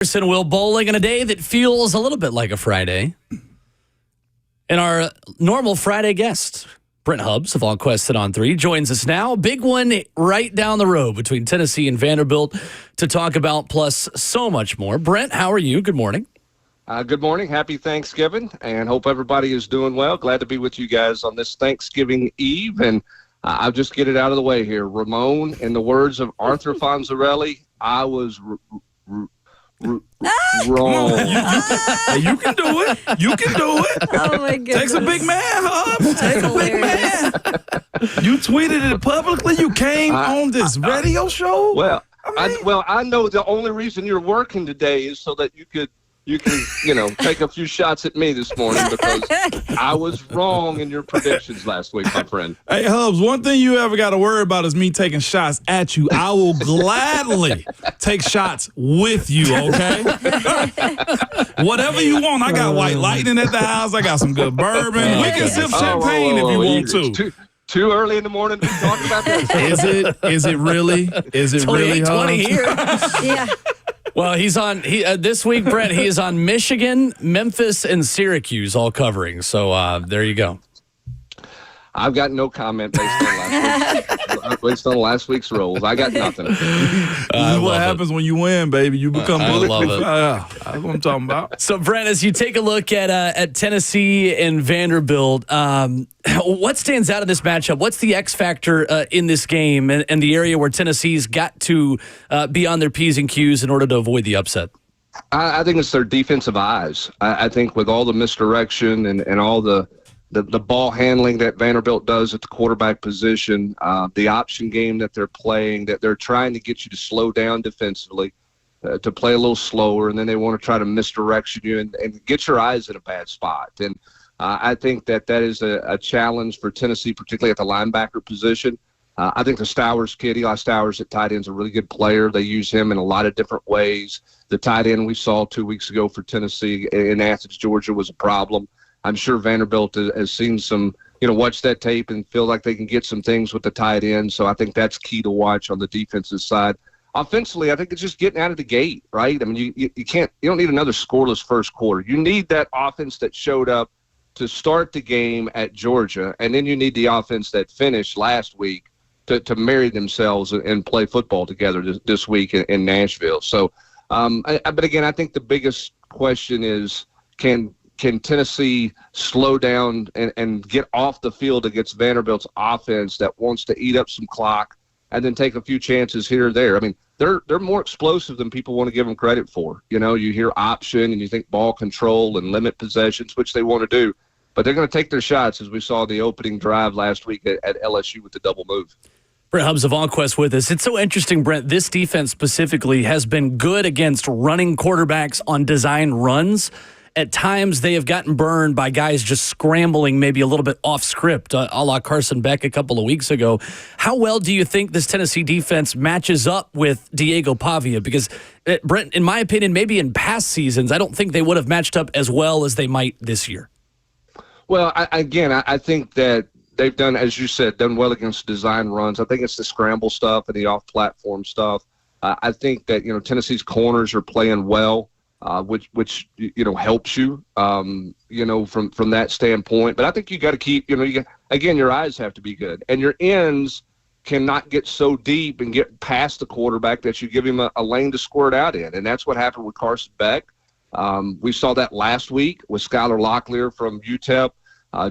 Will bowling on a day that feels a little bit like a Friday. And our normal Friday guest, Brent Hubbs of VolQuest on 3, joins us now. Big one right down the road between Tennessee and Vanderbilt to talk about, plus so much more. Brent, how are you? Good morning. Good morning. Happy Thanksgiving, and hope everybody is doing well. Glad to be with you guys on this Thanksgiving Eve, and I'll just get it out of the way here. Ramon, in the words of Arthur Fonzarelli, I was wrong. You can do it. You can do it. Oh, my goodness. Takes a big man, Hubbs. Takes a big man. You tweeted it publicly. You came on this radio show. Well, I know the only reason you're working today is so that you can, take a few shots at me this morning because I was wrong in your predictions last week, my friend. Hey, Hubbs, one thing you ever got to worry about is me taking shots at you. I will gladly take shots with you, okay? Whatever you want. I got white lightning at the house. I got some good bourbon. We can sip champagne if you want to. Too early in the morning to talk about that. Is it really? Is it really, Hubbs? 20 here. Yeah. Well, he's on this week, Brent. He is on Michigan, Memphis, and Syracuse, all covering. So there you go. I've got no comment based on last week's rolls. I got nothing. This is what happens when you win, baby. You become bulletproof. I love it. That's what I'm talking about. So, Brent, as you take a look at Tennessee and Vanderbilt, what stands out in this matchup? What's the X factor in this game and the area where Tennessee's got to be on their P's and Q's in order to avoid the upset? I think it's their defensive eyes. I think with all the misdirection and all the ball handling that Vanderbilt does at the quarterback position, the option game that they're playing, that they're trying to get you to slow down defensively, to play a little slower, and then they want to try to misdirect you and get your eyes in a bad spot. And I think that is a challenge for Tennessee, particularly at the linebacker position. I think the Stowers kid, Eli Stowers at tight end, is a really good player. They use him in a lot of different ways. The tight end we saw 2 weeks ago for Tennessee in Athens, Georgia, was a problem. I'm sure Vanderbilt has seen some, watch that tape and feel like they can get some things with the tight end. So I think that's key to watch on the defensive side. Offensively, I think it's just getting out of the gate, right? I mean, you don't need another scoreless first quarter. You need that offense that showed up to start the game at Georgia, and then you need the offense that finished last week to marry themselves and play football together this week in Nashville. So, but again, I think the biggest question is can Tennessee slow down and get off the field against Vanderbilt's offense that wants to eat up some clock and then take a few chances here or there? I mean, they're more explosive than people want to give them credit for. You hear option and you think ball control and limit possessions, which they want to do. But they're going to take their shots, as we saw the opening drive last week at LSU with the double move. Brent Hubbs of VolQuest with us. It's so interesting, Brent. This defense specifically has been good against running quarterbacks on design runs. At times, they have gotten burned by guys just scrambling maybe a little bit off script, a la Carson Beck a couple of weeks ago. How well do you think this Tennessee defense matches up with Diego Pavia? Because, Brent, in my opinion, maybe in past seasons, I don't think they would have matched up as well as they might this year. Well, I think that they've done, as you said, done well against design runs. I think it's the scramble stuff and the off-platform stuff. I think that, Tennessee's corners are playing well. Which helps you, from that standpoint. But I think you got to keep, your eyes have to be good. And your ends cannot get so deep and get past the quarterback that you give him a lane to squirt out in. And that's what happened with Carson Beck. We saw that last week with Skylar Locklear from UTEP.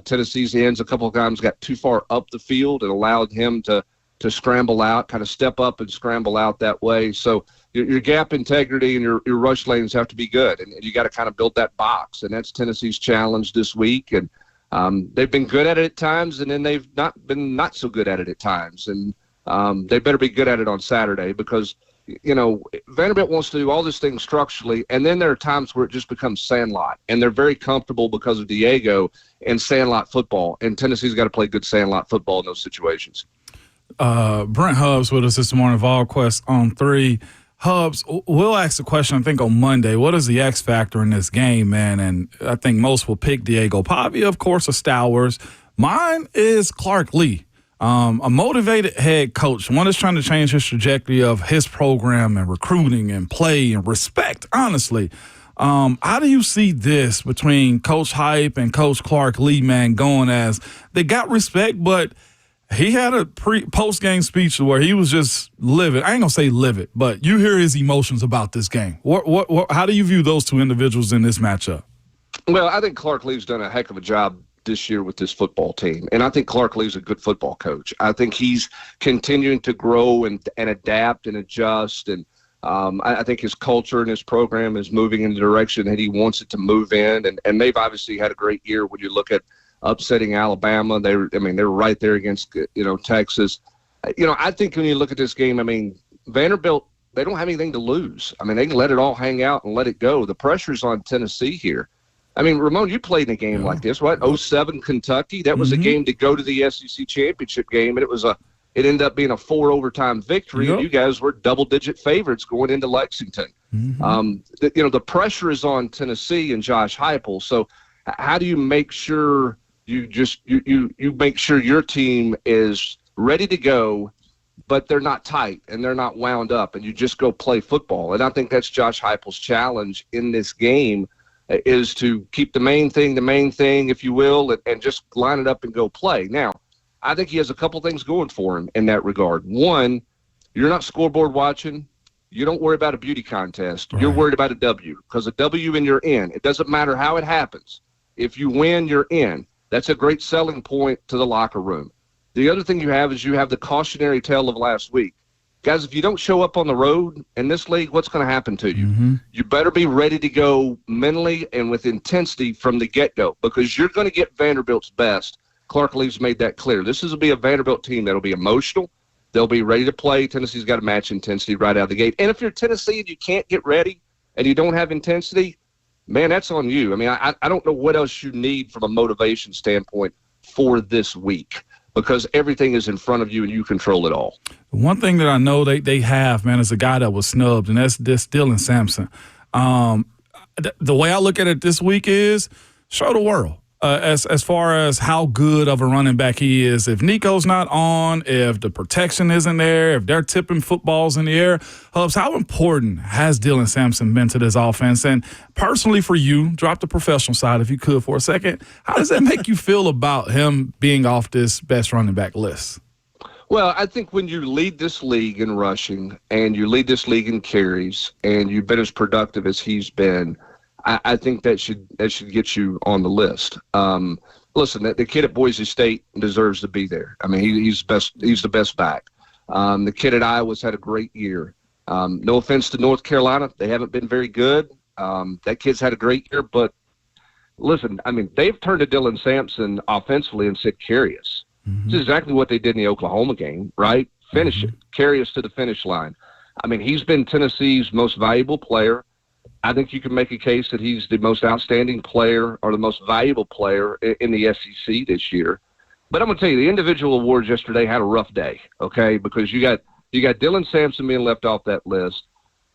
Tennessee's ends a couple of times got too far up the field and allowed him to scramble out, kind of step up and scramble out that way. So your gap integrity and your rush lanes have to be good, and you got to kind of build that box, and that's Tennessee's challenge this week. And they've been good at it at times, and then they've not so good at it at times. And they better be good at it on Saturday because, Vanderbilt wants to do all this thing structurally, and then there are times where it just becomes sandlot, and they're very comfortable because of Diego in sandlot football, and Tennessee's got to play good sandlot football in those situations. Brent Hubbs with us this morning, VolQuest on 3. Hubbs, we'll ask the question, I think, on Monday. What is the X factor in this game, man? And I think most will pick Diego Pavia, of course, of Stowers. Mine is Clark Lee. A motivated head coach, one that's trying to change his trajectory of his program and recruiting and play and respect, honestly. How do you see this between Coach Hype and Coach Clark Lee, man, going as they got respect, but he had a post-game speech where he was just livid. I ain't going to say livid, but you hear his emotions about this game. How do you view those two individuals in this matchup? Well, I think Clark Lee's done a heck of a job this year with this football team. And I think Clark Lee's a good football coach. I think he's continuing to grow and adapt and adjust. And I think his culture and his program is moving in the direction that he wants it to move in. And they've obviously had a great year when you look at upsetting Alabama. They're right there against, Texas. I think when you look at this game, Vanderbilt, they don't have anything to lose. They can let it all hang out and let it go. The pressure's on Tennessee here. Ramon, you played in a game like this, right? 07 Kentucky. That was a game to go to the SEC championship game, and it ended up being a 4 overtime victory. And you guys were double-digit favorites going into Lexington. The pressure is on Tennessee and Josh Heupel. So how do you make sure you make sure your team is ready to go, but they're not tight and they're not wound up, and you just go play football? And I think that's Josh Heupel's challenge in this game, is to keep the main thing, if you will, and just line it up and go play. Now, I think he has a couple things going for him in that regard. One, you're not scoreboard watching. You don't worry about a beauty contest. Right. You're worried about a W, because a W and you're in. It doesn't matter how it happens. If you win, you're in. That's a great selling point to the locker room. The other thing you have is you have the cautionary tale of last week. Guys, if you don't show up on the road in this league, what's going to happen to you? You better be ready to go mentally and with intensity from the get-go, because you're going to get Vanderbilt's best. Clark Lee's made that clear. This is going to be a Vanderbilt team that'll be emotional. They'll be ready to play. Tennessee's got to match intensity right out of the gate. And if you're Tennessee and you can't get ready and you don't have intensity, man, that's on you. I don't know what else you need from a motivation standpoint for this week, because everything is in front of you and you control it all. One thing that I know they have, man, is a guy that was snubbed, and that's Dylan Sampson. The way I look at it this week is show the world. As far as how good of a running back he is. If Nico's not on, if the protection isn't there, if they're tipping footballs in the air, Hubs, how important has Dylan Sampson been to this offense? And personally for you, drop the professional side if you could for a second, how does that make you feel about him being off this best running back list? Well, I think when you lead this league in rushing and you lead this league in carries and you've been as productive as he's been, I think that should get you on the list. Listen, the kid at Boise State deserves to be there. He's best. He's the best back. The kid at Iowa's had a great year. No offense to North Carolina, they haven't been very good. That kid's had a great year, but listen, they've turned to Dylan Sampson offensively and said, carry us. This is exactly what they did in the Oklahoma game, right? Finish it. Carry us to the finish line. He's been Tennessee's most valuable player. I think you can make a case that he's the most outstanding player or the most valuable player in the SEC this year. But I'm going to tell you, the individual awards yesterday had a rough day, okay, because you got Dylan Sampson being left off that list.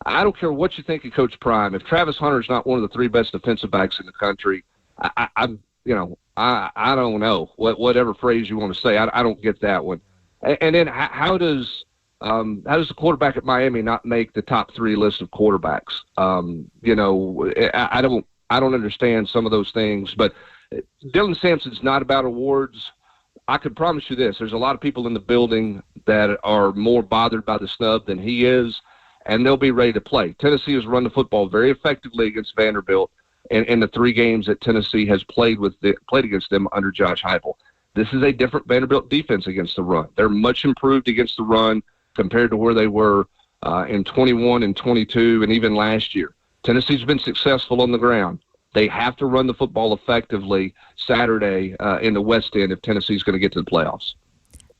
I don't care what you think of Coach Prime. If Travis Hunter's not one of the 3 best defensive backs in the country, I don't know whatever phrase you want to say. I don't get that one. And then how does the quarterback at Miami not make the top 3 list of quarterbacks? I don't understand some of those things. But Dylan Sampson's not about awards. I can promise you this: there's a lot of people in the building that are more bothered by the snub than he is, and they'll be ready to play. Tennessee has run the football very effectively against Vanderbilt in the 3 games that Tennessee has played against them under Josh Heupel. This is a different Vanderbilt defense against the run. They're much improved against the run compared to where they were in 21 and 22 and even last year. Tennessee's been successful on the ground. They have to run the football effectively Saturday in the West End if Tennessee's going to get to the playoffs.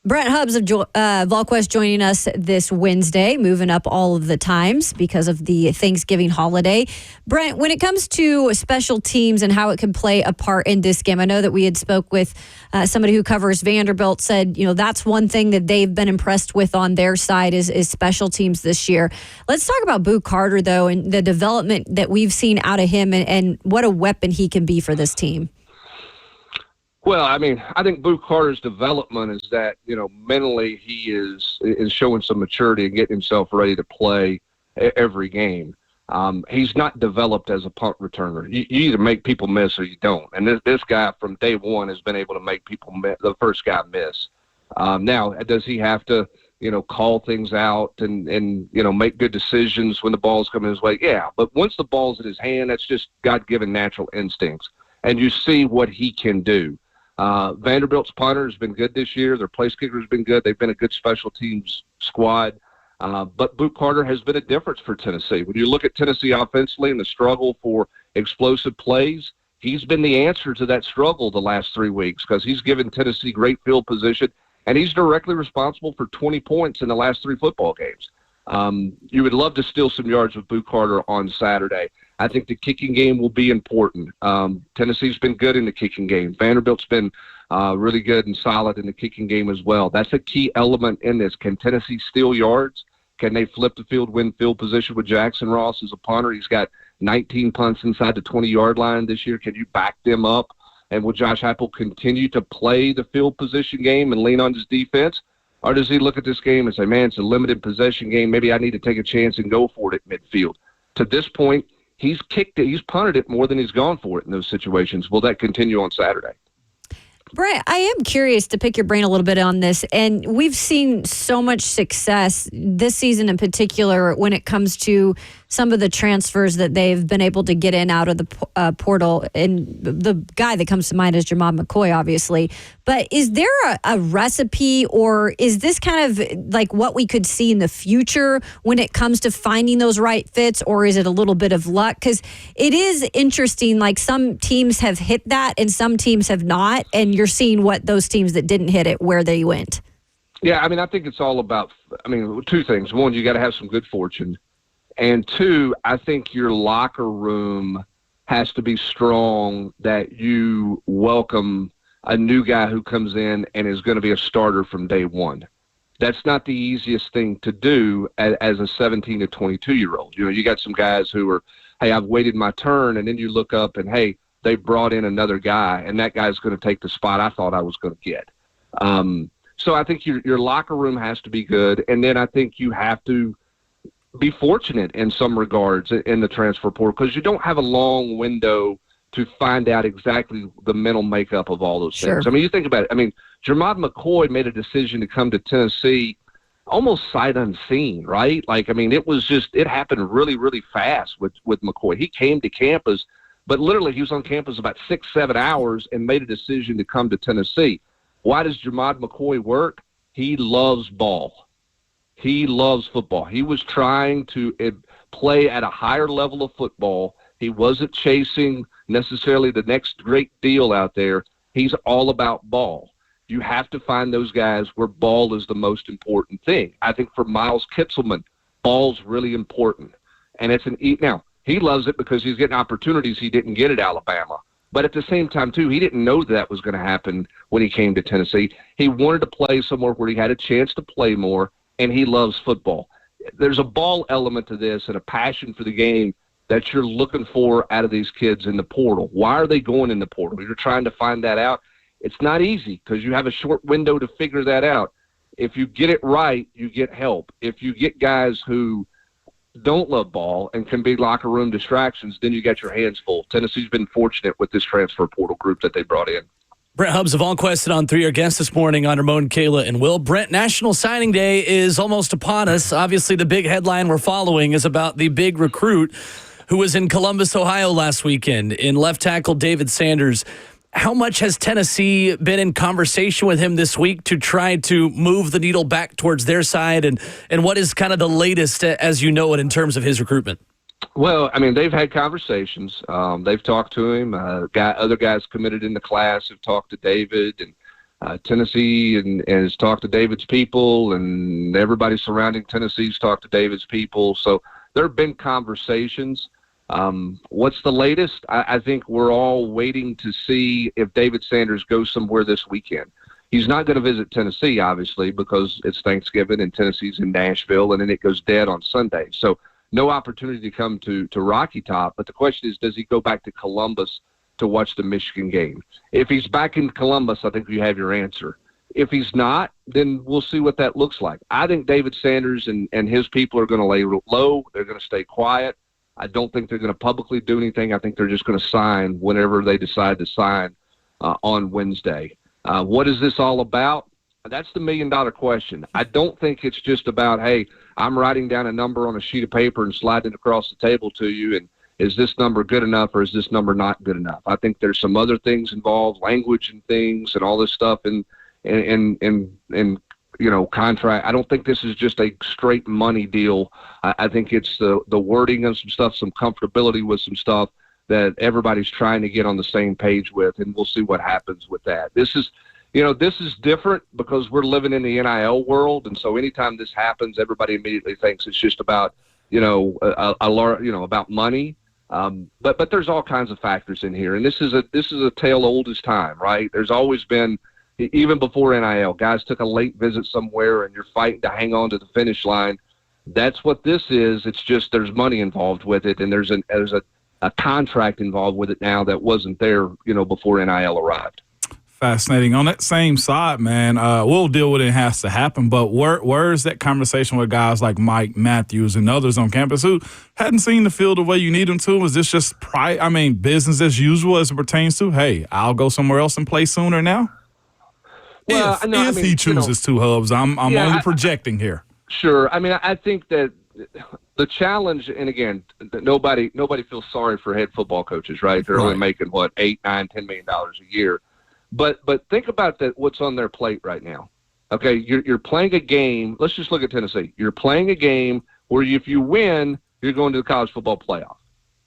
Brent Hubbs of VolQuest joining us this Wednesday, moving up all of the times because of the Thanksgiving holiday. Brent, when it comes to special teams and how it can play a part in this game, I know that we had spoke with somebody who covers Vanderbilt, said, that's one thing that they've been impressed with on their side is special teams this year. Let's talk about Boo Carter, though, and the development that we've seen out of him and what a weapon he can be for this team. Well, I mean, I think Boo Carter's development is that, mentally he is showing some maturity and getting himself ready to play every game. He's not developed as a punt returner. You either make people miss or you don't. And this guy from day one has been able to make people miss, the first guy miss. Now, does he have to, call things out and make good decisions when the ball's coming his way? Yeah, but once the ball's in his hand, that's just God-given natural instincts. And you see what he can do. Vanderbilt's punter has been good this year. Their place kicker has been good. They've been a good special teams squad. But Boo Carter has been a difference for Tennessee. When you look at Tennessee offensively and the struggle for explosive plays, he's been the answer to that struggle the last 3 weeks because he's given Tennessee great field position, and he's directly responsible for 20 points in the last 3 football games. You would love to steal some yards with Boo Carter on Saturday. I think the kicking game will be important. Tennessee's been good in the kicking game. Vanderbilt's been really good and solid in the kicking game as well. That's a key element in this. Can Tennessee steal yards? Can they flip the field, win field position with Jackson Ross as a punter? He's got 19 punts inside the 20-yard line this year. Can you back them up? And will Josh Heupel continue to play the field position game and lean on his defense? Or does he look at this game and say, man, it's a limited possession game. Maybe I need to take a chance and go for it at midfield. To this point, he's kicked it. He's punted it more than he's gone for it in those situations. Will that continue on Saturday? Brent, I am curious to pick your brain a little bit on this. And we've seen so much success this season in particular when it comes to some of the transfers that they've been able to get in out of the portal. And the guy that comes to mind is Jamad McCoy, obviously. But is there a recipe, or is this kind of like what we could see in the future when it comes to finding those right fits, or is it a little bit of luck? Because it is interesting, like some teams have hit that and some teams have not, and you're seeing what those teams that didn't hit it, where they went. Yeah, I mean, I think it's all about, two things. One, you got to have some good fortune. And two, I think your locker room has to be strong that you welcome a new guy who comes in and is going to be a starter from day one. That's not the easiest thing to do as a 17 to 22-year-old. You got some guys who are, hey, I've waited my turn, and then you look up and, hey, they brought in another guy, and that guy's going to take the spot I thought I was going to get. So I think your locker room has to be good, and then I think you have to be fortunate in some regards in the transfer portal because you don't have a long window to find out exactly the mental makeup of all those things. I mean, you think about it. Jamad McCoy made a decision to come to Tennessee almost sight unseen, right? It happened really, really fast with McCoy. He came to campus, but literally he was on campus about 6-7 hours and made a decision to come to Tennessee. Why does Jamad McCoy work? He loves ball. He loves football. He was trying to play at a higher level of football. He wasn't chasing necessarily the next great deal out there. He's all about ball. You have to find those guys where ball is the most important thing. I think for Miles Kitselman, ball's really important. And now, he loves it because he's getting opportunities he didn't get at Alabama. But at the same time, too, he didn't know that was going to happen when he came to Tennessee. He wanted to play somewhere where he had a chance to play more, and he loves football. There's a ball element to this and a passion for the game that you're looking for out of these kids in the portal. Why are they going in the portal? You're trying to find that out. It's not easy because you have a short window to figure that out. If you get it right, you get help. If you get guys who don't love ball and can be locker room distractions, then you got your hands full. Tennessee's been fortunate with this transfer portal group that they brought in. Brent Hubbs of VolQuest on 3, our guests this morning on Ramon, Kayla, and Will. Brent, National Signing Day is almost upon us. Obviously, the big headline we're following is about the big recruit who was in Columbus, Ohio last weekend in left tackle David Sanders. How much has Tennessee been in conversation with him this week to try to move the needle back towards their side? And what is kind of the latest, as you know it, in terms of his recruitment? Well, they've had conversations. They've talked to him. Other guys committed in the class have talked to David, and Tennessee and has talked to David's people, and everybody surrounding Tennessee's talked to David's people. So there have been conversations. What's the latest? I think we're all waiting to see if David Sanders goes somewhere this weekend. He's not going to visit Tennessee, obviously, because it's Thanksgiving and Tennessee's in Nashville, and then it goes dead on Sunday. So no opportunity to come to Rocky Top. But the question is, does he go back to Columbus to watch the Michigan game. If he's back in Columbus, I think you have your answer. If he's not, then we'll see what that looks like. I think David Sanders and his people are going to lay low. They're going to stay quiet. I don't think they're going to publicly do anything. I think they're just going to sign whenever they decide to sign on Wednesday. What is this all about? That's the million-dollar question. I don't think it's just about, hey, I'm writing down a number on a sheet of paper and sliding it across the table to you, and is this number good enough or is this number not good enough? I think there's some other things involved, language and things and all this stuff, and contract. I don't think this is just a straight money deal. I think it's the wording of some stuff, some comfortability with some stuff that everybody's trying to get on the same page with, and we'll see what happens with that. This is different because we're living in the NIL world, and so anytime this happens, everybody immediately thinks it's just about about money. But there's all kinds of factors in here, and this is a tale old as time, right? There's always been, even before NIL, guys took a late visit somewhere, and you're fighting to hang on to the finish line. That's what this is. It's just there's money involved with it, and there's a contract involved with it now that wasn't there, before NIL arrived. Fascinating. On that same side, man, we'll deal with it. It has to happen. But where is that conversation with guys like Mike Matthews and others on campus who hadn't seen the field the way you need them to? Is this just business as usual as it pertains to, hey, I'll go somewhere else and play sooner now? Well, if he chooses to, Hubs, I'm only projecting here. Sure. I think that the challenge, and again, nobody feels sorry for head football coaches, right? They're only making $8, $9, $10 million a year. But think about that. What's on their plate right now? Okay, you're playing a game. Let's just look at Tennessee. You're playing a game where if you win, you're going to the college football playoff.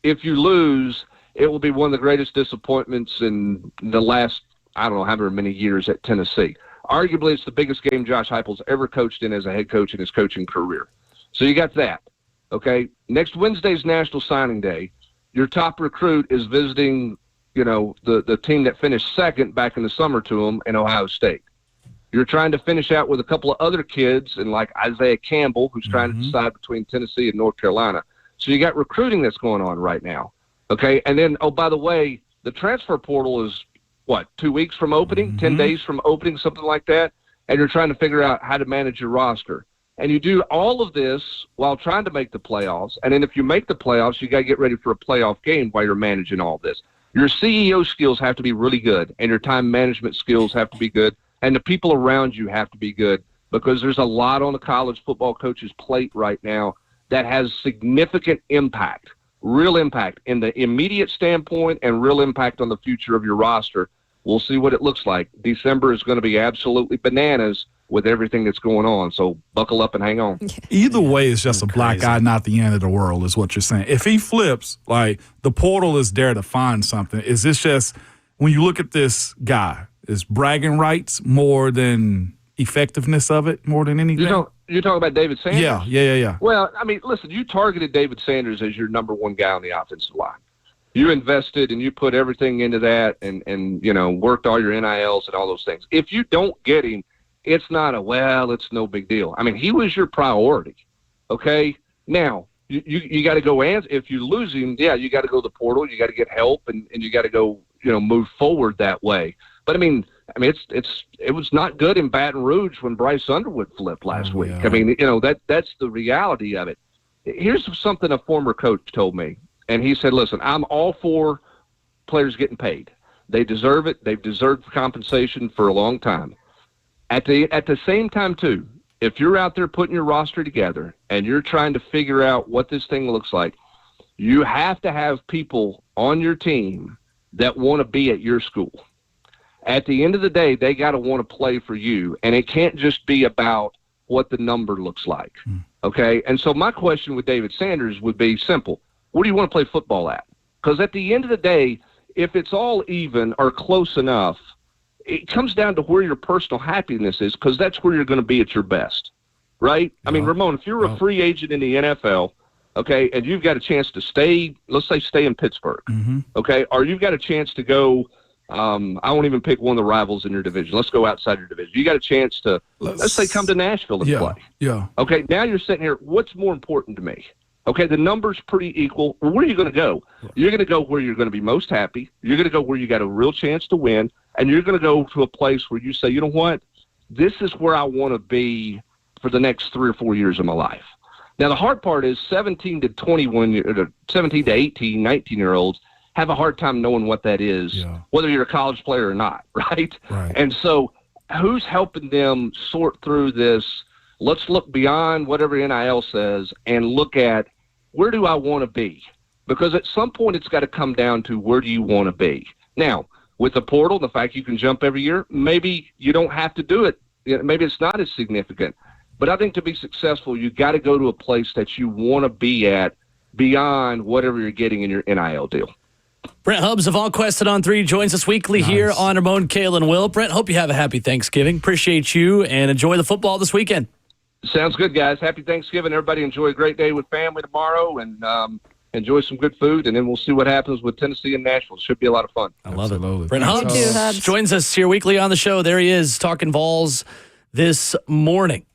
If you lose, it will be one of the greatest disappointments in the last, I don't know, however many years at Tennessee. Arguably, it's the biggest game Josh Heupel's ever coached in as a head coach in his coaching career. So you got that. Okay, next Wednesday's National Signing Day. Your top recruit is visiting the team that finished second back in the summer to them in Ohio State. You're trying to finish out with a couple of other kids, and like Isaiah Campbell, who's trying to decide between Tennessee and North Carolina. So you got recruiting that's going on right now. Okay, and then, oh, by the way, the transfer portal is, 2 weeks from opening, 10 days from opening, something like that, and you're trying to figure out how to manage your roster. And you do all of this while trying to make the playoffs, and then if you make the playoffs, you got to get ready for a playoff game while you're managing all this. Your CEO skills have to be really good, and your time management skills have to be good, and the people around you have to be good, because there's a lot on the college football coach's plate right now that has significant impact, real impact in the immediate standpoint and real impact on the future of your roster. We'll see what it looks like. December is going to be absolutely bananas with everything that's going on. So buckle up and hang on. Either way, it's just a black eye, not the end of the world, is what you're saying. If he flips, like, the portal is there to find something. Is this just, when you look at this guy, is bragging rights more than effectiveness of it, more than anything? You're talking about David Sanders? Yeah. Well, listen, you targeted David Sanders as your number one guy on the offensive line. You invested and you put everything into that and worked all your NILs and all those things. If you don't get him, it's not it's no big deal. He was your priority, okay? Now, you got to go, and if you lose him, you got to go to the portal, you got to get help, and you got to go, move forward that way. But, it was not good in Baton Rouge when Bryce Underwood flipped last week. Yeah. That's the reality of it. Here's something a former coach told me, and he said, listen, I'm all for players getting paid. They deserve it. They've deserved compensation for a long time. At the same time, too, if you're out there putting your roster together and you're trying to figure out what this thing looks like, you have to have people on your team that want to be at your school. At the end of the day, they got to want to play for you, and it can't just be about what the number looks like, okay? And so my question with David Sanders would be simple. What do you want to play football at? Because at the end of the day, if it's all even or close enough, it comes down to where your personal happiness is, because that's where you're going to be at your best, right? Ramon, if you're a free agent in the NFL, okay, and you've got a chance to stay in Pittsburgh, okay, or you've got a chance to go, I won't even pick one of the rivals in your division. Let's go outside your division. You got a chance to, let's say, come to Nashville and play. Yeah. Okay, now you're sitting here, what's more important to me? Okay, the number's pretty equal. Well, where are you going to go? You're going to go where you're going to be most happy. You're going to go where you got a real chance to win, and you're going to go to a place where you say, you know what, this is where I want to be for the next 3 or 4 years of my life. Now, the hard part is 17 to 18, 19-year-olds have a hard time knowing what that is, whether you're a college player or not, right? And so who's helping them sort through this? Let's look beyond whatever NIL says and look at, where do I want to be? Because at some point it's got to come down to, where do you want to be? Now, with the portal, the fact you can jump every year, maybe you don't have to do it. Maybe it's not as significant. But I think to be successful, you got to go to a place that you want to be at beyond whatever you're getting in your NIL deal. Brent Hubbs of VolQuest and On 3 joins us weekly here on Ramon, Kale, and Will. Brent, hope you have a happy Thanksgiving. Appreciate you, and enjoy the football this weekend. Sounds good, guys. Happy Thanksgiving. Everybody enjoy a great day with family tomorrow, and enjoy some good food, and then we'll see what happens with Tennessee and Nashville. Should be a lot of fun. I love it. Brent Hubbs too, Hubbs joins us here weekly on the show. There he is, talking Vols this morning.